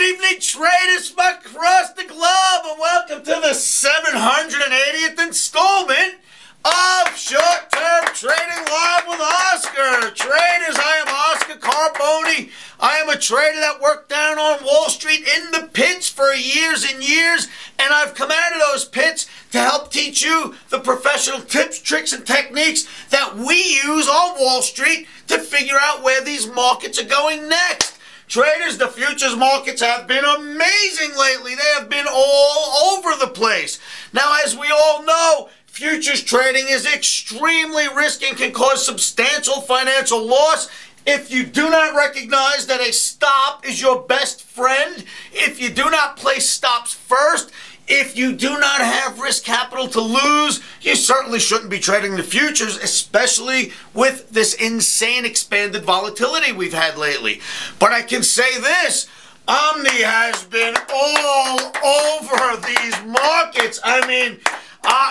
evening, traders from across the globe, and welcome to the 780th installment of Short-Term Trading Live with Oscar. Traders, I am Oscar Carboni. I am a trader that worked down on Wall Street in the pits for years and years, and I've come out of those pits to help teach you the professional tips, tricks, and techniques that we use on Wall Street to figure out where these markets are going next. Traders, the futures markets have been amazing lately. They have been all over the place. Now, as we all know, futures trading is extremely risky and can cause substantial financial loss if you do not recognize that a stop is your best friend, if you do not place stops first, if you do not have risk capital to lose, you certainly shouldn't be trading the futures, especially with this insane expanded volatility we've had lately. But I can say this, OMNI has been all over these markets. I mean,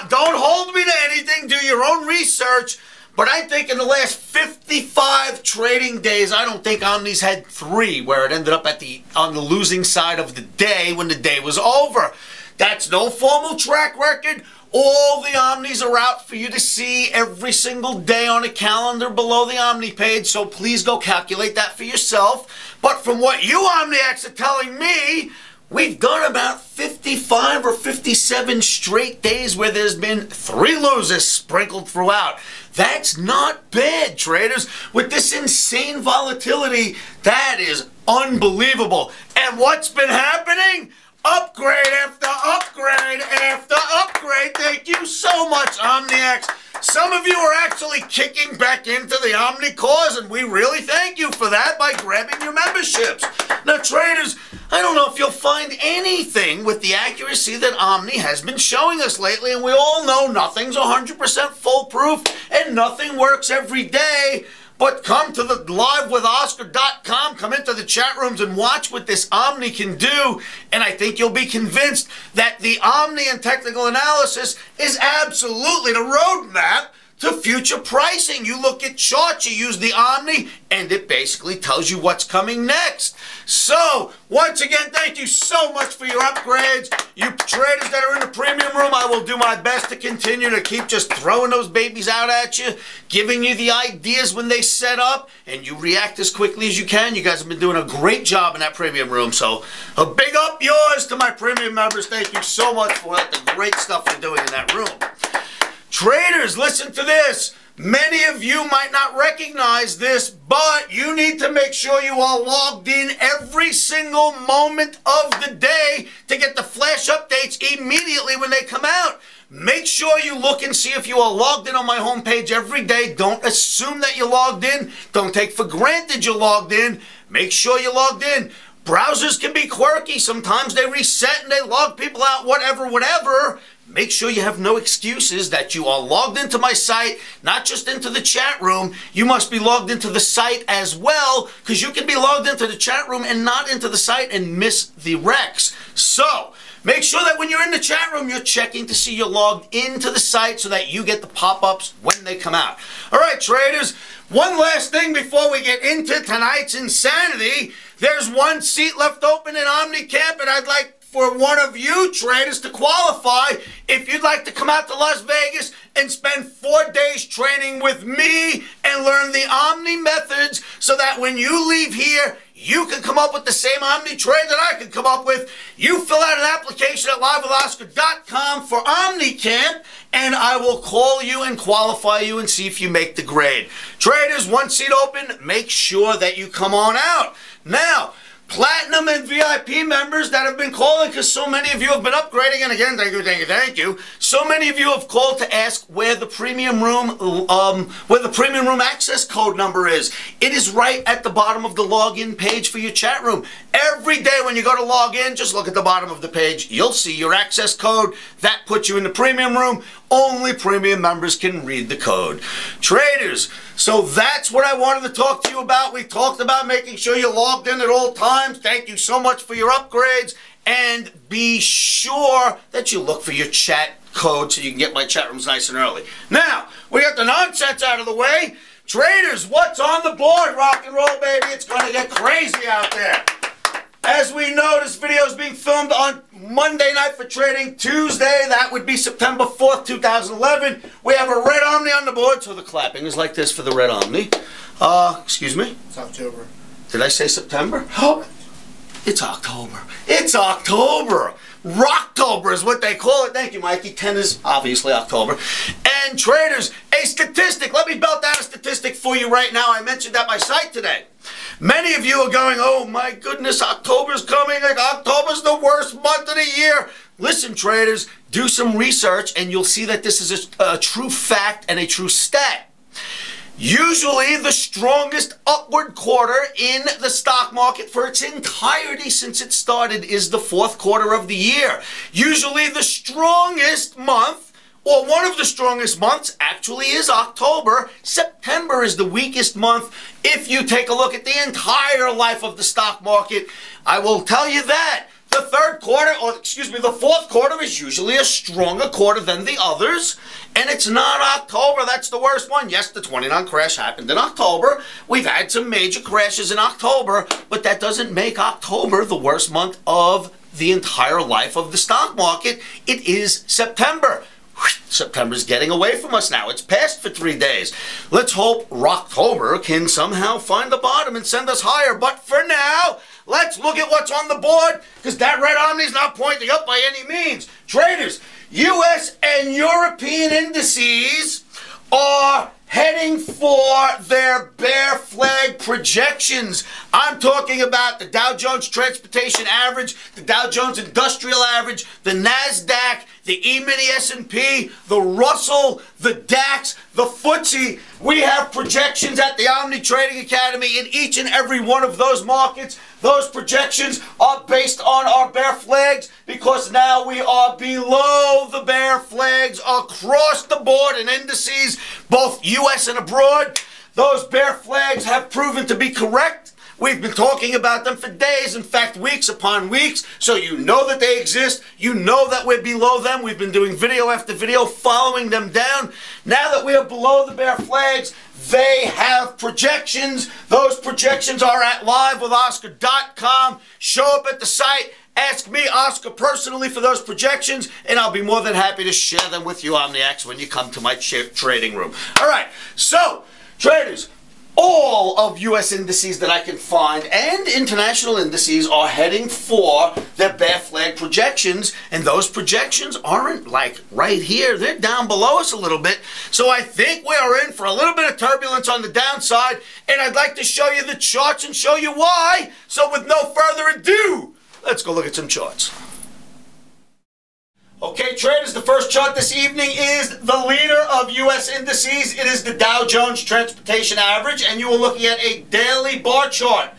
don't hold me to anything, do your own research. But I think in the last 55 trading days, I don't think OMNI's had 3 where it ended up on the losing side of the day when the day was over. That's no formal track record. All the OMNIs are out for you to see every single day on a calendar below the OMNI page, so please go calculate that for yourself. But from what you OMNIacs are telling me, we've done about 55 or 57 straight days where there's been 3 losers sprinkled throughout. That's not bad, traders. With this insane volatility, that is unbelievable. And what's been happening? Upgrade after upgrade after upgrade. Thank you so much, OMNIacs. Some of you are actually kicking back into the OMNI cause, and we really thank you for that by grabbing your memberships. Now, traders, I don't know if you'll find anything with the accuracy that OMNI has been showing us lately, and we all know nothing's 100% foolproof and nothing works every day. But come to the livewithoscar.com, come into the chat rooms and watch what this OMNI can do. And I think you'll be convinced that the OMNI and technical analysis is absolutely the roadmap to future pricing. You look at charts, you use the OMNI, and it basically tells you what's coming next. So, once again, thank you so much for your upgrades. You traders that are in the premium room, I will do my best to continue to keep just throwing those babies out at you, giving you the ideas when they set up, and you react as quickly as you can. You guys have been doing a great job in that premium room, so a big up yours to my premium members. Thank you so much for the great stuff you're doing in that room. Traders, listen to this. Many of you might not recognize this, but you need to make sure you are logged in every single moment of the day to get the flash updates immediately when they come out. Make sure you look and see if you are logged in on my homepage every day. Don't assume that you're logged in. Don't take for granted you're logged in. Make sure you're logged in. Browsers can be quirky. Sometimes they reset and they log people out, whatever. Make sure you have no excuses, that you are logged into my site, not just into the chat room. You must be logged into the site as well, because you can be logged into the chat room and not into the site and miss the recs. So, make sure that when you're in the chat room, you're checking to see you're logged into the site so that you get the pop-ups when they come out. All right, traders, one last thing before we get into tonight's insanity. There's one seat left open in OMNI Camp, and I'd like for one of you traders to qualify if you'd like to come out to Las Vegas and spend 4 days training with me and learn the OMNI methods so that when you leave here, you can come up with the same OMNI trade that I can come up with. You fill out an application at livewithoscar.com for OMNI Camp, and I will call you and qualify you and see if you make the grade. Traders, one seat open. Make sure that you come on out. Now, Platinum and VIP members that have been calling, because so many of you have been upgrading, and again, thank you. So many of you have called to ask where the premium room, access code number is. It is right at the bottom of the login page for your chat room. Every day when you go to log in, just look at the bottom of the page. You'll see your access code. That puts you in the premium room. Only premium members can read the code. Traders, so that's what I wanted to talk to you about. We talked about making sure you're logged in at all times. Thank you so much for your upgrades. And be sure that you look for your chat code so you can get my chat rooms nice and early. Now, we got the nonsense out of the way. Traders, what's on the board? Rock and roll, baby. It's going to get crazy out there. As we know, this video is being filmed on Monday night for trading. Tuesday, that would be September 4th, 2011. We have a red Omni on the board, so the clapping is like this for the red Omni. Excuse me? It's October. Did I say September? Oh, it's October. It's October. Rocktober is what they call it. Thank you, Mikey. 10 is obviously October. And traders, a statistic. Let me belt out a statistic for you right now. I mentioned at my site today. Many of you are going, oh my goodness, October's coming. Like, October's the worst month of the year. Listen, traders, do some research and you'll see that this is a true fact and a true stat. Usually the strongest upward quarter in the stock market for its entirety since it started is the fourth quarter of the year. Usually the strongest month, or one of the strongest months, actually is October. September is the weakest month. If you take a look at the entire life of the stock market, I will tell you that the the fourth quarter is usually a stronger quarter than the others. And it's not October. That's the worst one. Yes, the 29 crash happened in October. We've had some major crashes in October, but that doesn't make October the worst month of the entire life of the stock market. It is September. September's getting away from us now. It's past for 3 days. Let's hope Rocktober can somehow find the bottom and send us higher. But for now, let's look at what's on the board, because that red Omni's not pointing up by any means. Traders, U.S. and European indices are heading for their bear flag projections. I'm talking about the Dow Jones Transportation Average, the Dow Jones Industrial Average, the NASDAQ, the emini S&P, the Russell, the DAX, the FTSE. We have projections at the Omni Trading Academy in each and every one of those markets. Those projections are based on our bear flags because now we are below the bear flags across the board in indices, both U.S. and abroad. Those bear flags have proven to be correct. We've been talking about them for days, in fact, weeks upon weeks, so you know that they exist. You know that we're below them. We've been doing video after video following them down. Now that we are below the bear flags, they have projections. Those projections are at livewithoscar.com. Show up at the site. Ask me, Oscar, personally for those projections, and I'll be more than happy to share them with you, Omniacs, when you come to my trading room. All right, so, traders, all of U.S. indices that I can find and international indices are heading for their bear flag projections, and those projections aren't like right here. They're down below us a little bit. So I think we are in for a little bit of turbulence on the downside, and I'd like to show you the charts and show you why. So with no further ado, let's go look at some charts. Okay, traders, the first chart this evening is the leader of U.S. indices. It is the Dow Jones Transportation Average, and you are looking at a daily bar chart.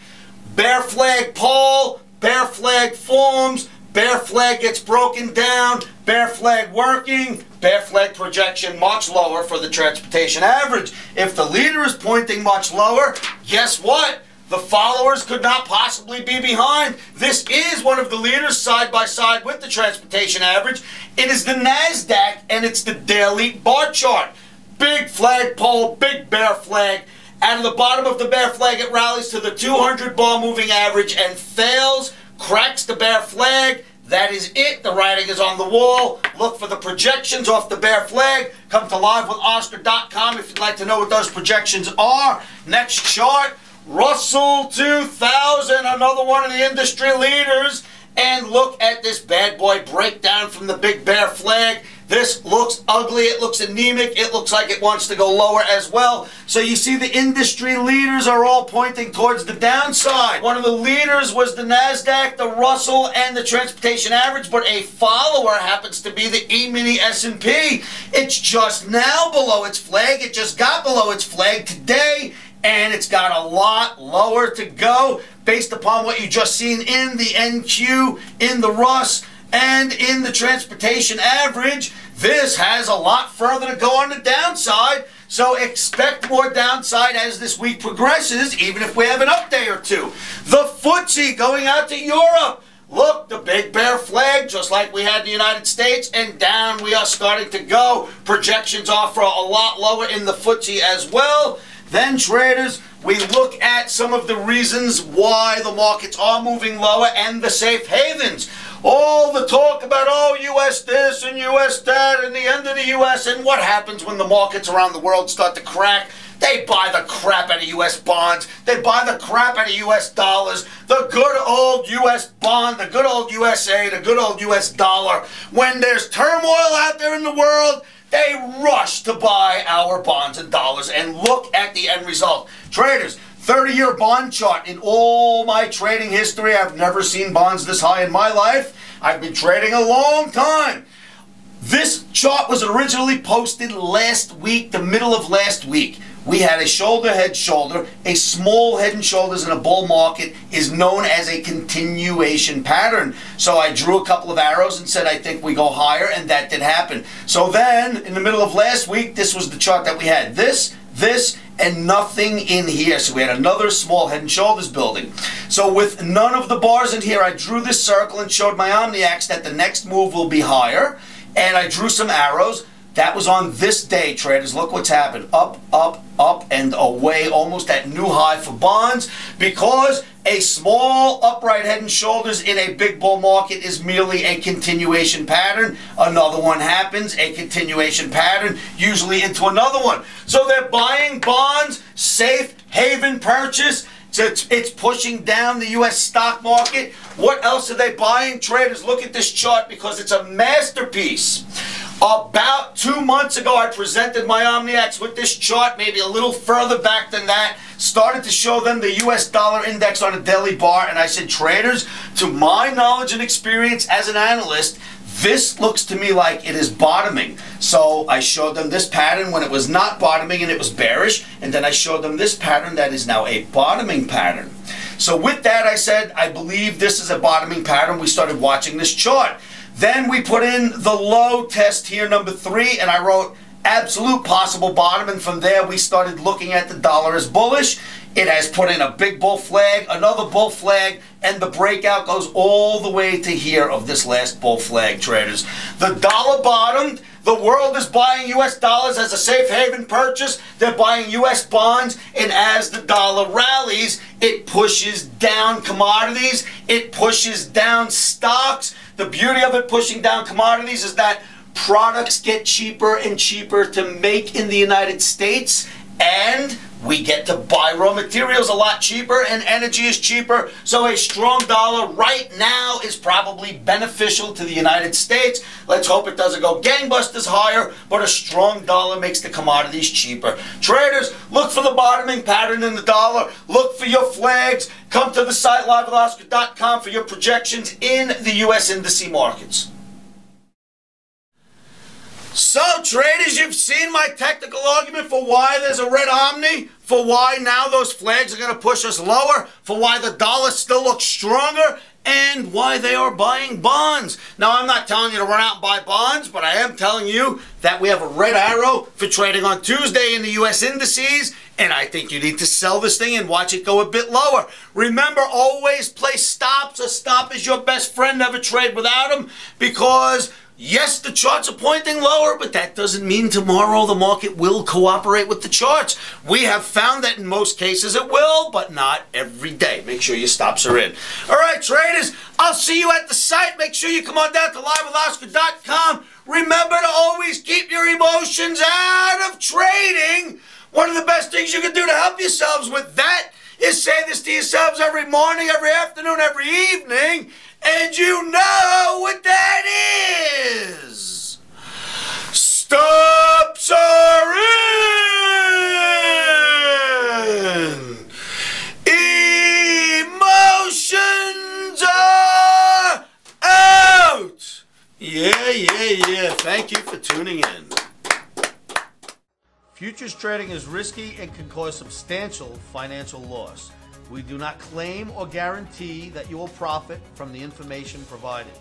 Bear flag pole, bear flag forms, bear flag gets broken down, bear flag working, bear flag projection much lower for the Transportation Average. If the leader is pointing much lower, guess what? The followers could not possibly be behind. This is one of the leaders side by side with the Transportation Average. It is the NASDAQ, and it's the daily bar chart. Big flag pole, big bear flag. Out of the bottom of the bear flag, it rallies to the 200 bar moving average and fails, cracks the bear flag. That is it. The writing is on the wall. Look for the projections off the bear flag. Come to livewithoscar.com if you'd like to know what those projections are. Next chart. Russell 2000, another one of the industry leaders. And look at this bad boy breakdown from the big bear flag. This looks ugly. It looks anemic. It looks like it wants to go lower as well. So you see the industry leaders are all pointing towards the downside. One of the leaders was the NASDAQ, the Russell, and the Transportation Average, but a follower happens to be the emini S&P. It's just now below its flag. It just got below its flag today, and it's got a lot lower to go based upon what you just seen in the NQ, in the Russ, and in the Transportation Average. This has a lot further to go on the downside, so expect more downside as this week progresses, even if we have an up day or two. The FTSE going out to Europe. Look, the big bear flag, just like we had in the United States, and down we are starting to go. Projections are for a lot lower in the FTSE as well. Then, traders, we look at some of the reasons why the markets are moving lower and the safe havens. All the talk about, oh, U.S. this and U.S. that and the end of the U.S. and what happens when the markets around the world start to crack. They buy the crap out of U.S. bonds. They buy the crap out of U.S. dollars. The good old U.S. bond, the good old USA, the good old U.S. dollar. When there's turmoil out there in the world, they rush to buy our bonds and dollars, and look at the end result. Traders, 30-year bond chart. In all my trading history, I've never seen bonds this high in my life. I've been trading a long time. This chart was originally posted last week, the middle of last week. We had a shoulder, head, shoulder. A small head and shoulders in a bull market is known as a continuation pattern. So I drew a couple of arrows and said, I think we go higher, and that did happen. So then, in the middle of last week, this was the chart that we had. This, and nothing in here. So we had another small head and shoulders building. So with none of the bars in here, I drew this circle and showed my OMNI that the next move will be higher. And I drew some arrows. That was on this day, traders. Look what's happened. Up, up, up, and away, almost at new high for bonds, because a small upright head and shoulders in a big bull market is merely a continuation pattern. Another one happens, a continuation pattern, usually into another one. So they're buying bonds, safe haven purchase. So it's pushing down the U.S. stock market. What else are they buying? Traders, look at this chart because it's a masterpiece. About 2 months ago, I presented my OMNI with this chart, maybe a little further back than that. Started to show them the U.S. dollar index on a daily bar, and I said, traders, to my knowledge and experience as an analyst, this looks to me like it is bottoming. So I showed them this pattern when it was not bottoming and it was bearish, and then I showed them this pattern that is now a bottoming pattern. So with that, I said, I believe this is a bottoming pattern. We started watching this chart. Then we put in the low test here, number 3, and I wrote absolute possible bottom, and from there we started looking at the dollar as bullish. It has put in a big bull flag, another bull flag, and the breakout goes all the way to here of this last bull flag, traders. The dollar bottomed. The world is buying U.S. dollars as a safe haven purchase. They're buying U.S. bonds, and as the dollar rallies, it pushes down commodities. It pushes down stocks. The beauty of it pushing down commodities is that products get cheaper and cheaper to make in the United States, and we get to buy raw materials a lot cheaper, and energy is cheaper. So a strong dollar right now is probably beneficial to the United States. Let's hope it doesn't go gangbusters higher, but a strong dollar makes the commodities cheaper. Traders, look for the bottoming pattern in the dollar. Look for your flags. Come to the site livewithoscar.com for your projections in the U.S. indice markets. So, traders, you've seen my technical argument for why there's a red OMNI, for why now those flags are going to push us lower, for why the dollar still looks stronger, and why they are buying bonds. Now, I'm not telling you to run out and buy bonds, but I am telling you that we have a red arrow for trading on Tuesday in the U.S. indices, and I think you need to sell this thing and watch it go a bit lower. Remember, always play stops. A stop is your best friend. Never trade without him, because yes, the charts are pointing lower, but that doesn't mean tomorrow the market will cooperate with the charts. We have found that in most cases it will, but not every day. Make sure your stops are in. All right, traders, I'll see you at the site. Make sure you come on down to livewithoscar.com. Remember to always keep your emotions out of trading. One of the best things you can do to help yourselves with that is say this to yourselves every morning, every afternoon, every evening. And you know what that is. Stops are in. Emotions are out. Yeah. Thank you for tuning in. Futures trading is risky and can cause substantial financial loss. We do not claim or guarantee that you will profit from the information provided.